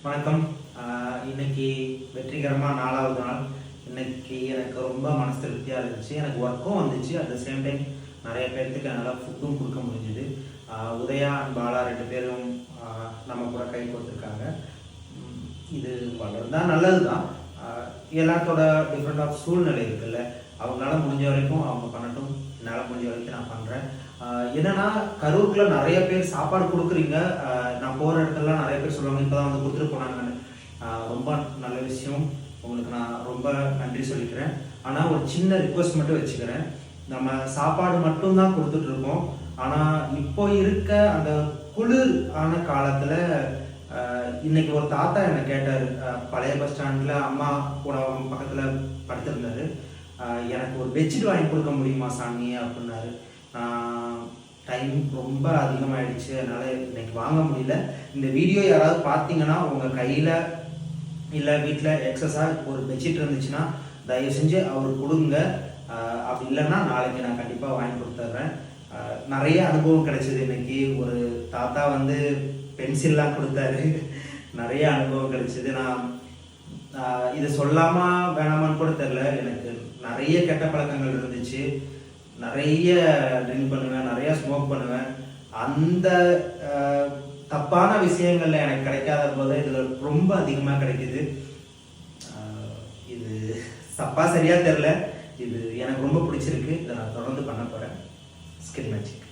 வணக்கம். இன்னைக்கு வெற்றிகரமாக 4வது நாள். இன்னைக்கு எனக்கு ரொம்ப மனசு திருப்தியாக இருந்துச்சு. எனக்கு ஒர்க்கும் வந்துச்சு. அட் த சேம் டைம் நிறைய பேர்த்துக்கு என்னால் ஃபுட்டும் கொடுக்க முடிஞ்சுது. உதயா அண்ட் பாலா 2 பேரும் நம்ம கூட கை கொடுத்துருக்காங்க. இது வளர்ந்தால் நல்லது தான். எல்லாத்தோட டிஃப்ரெண்ட் ஆஃப் சூழ்நிலை இருக்குல்ல, அவங்களால முடிஞ்ச வரைக்கும் அவங்க பண்ணட்டும், என்னால் முடிஞ்ச வரைக்கும் நான் பண்ணுறேன். என்னன்னா கரூருக்குள்ள நிறைய பேர் சாப்பாடு கொடுக்குறீங்க. நான் போகிற இடத்துலலாம் நிறைய பேர் சொல்லுவாங்க, இப்போ தான் வந்து கொடுத்துட்டு போனாங்கன்னு. ரொம்ப நல்ல விஷயம், உங்களுக்கு நான் ரொம்ப நன்றி சொல்லிக்கிறேன். ஆனால் ஒரு சின்ன ரிக்வெஸ்ட் மட்டும் வச்சுக்கிறேன். நம்ம சாப்பாடு மட்டும்தான் கொடுத்துட்ருக்கோம். ஆனால் இப்போ இருக்க அந்த குளிர் ஆன காலத்தில் இன்னைக்கு ஒரு தாத்தா என்னை கேட்டார். பழைய பஸ் ஸ்டாண்டில் அம்மா கூட பக்கத்தில் படுத்திருந்தாரு. எனக்கு ஒரு பெட்ஷீட் வாங்கி கொடுக்க முடியுமா சாமி அப்படின்னாரு. டைம் ரொம்ப அதிகமாகிடுச்சு, அதனால் இன்னைக்கு வாங்க முடியல. இந்த வீடியோ யாராவது பார்த்தீங்கன்னா உங்கள் கையில் இல்லை வீட்டில் எக்ஸஸாக ஒரு பெட்ஷீட் இருந்துச்சுன்னா தயவு செஞ்சு அவருக்கு கொடுங்க. அப்படி இல்லைன்னா நாளைக்கு நான் கண்டிப்பாக வாங்கி கொடுத்துட்றேன். நிறைய அனுபவம் கிடைச்சிது. இன்னைக்கு ஒரு தாத்தா வந்து பென்சில்லாம் கொடுத்தாரு. நிறைய அனுபவம் கிடைச்சிது. நான் இதை சொல்லாமா வேணாமான்னு கூட தெரில. எனக்கு நிறைய கெட்ட பழக்கங்கள் இருந்துச்சு. நிறைய ட்ரிங்க் பண்ணுவேன், நிறைய ஸ்மோக் பண்ணுவேன். அந்த தப்பான விஷயங்கள்ல எனக்கு கிடைக்காத போது இதில் ரொம்ப அதிகமாக கிடைக்குது. இது தப்பா சரியா தெரில. இது எனக்கு ரொம்ப பிடிச்சிருக்கு. இதை நான் தொடர்ந்து பண்ண போகிறேன். Skin magic.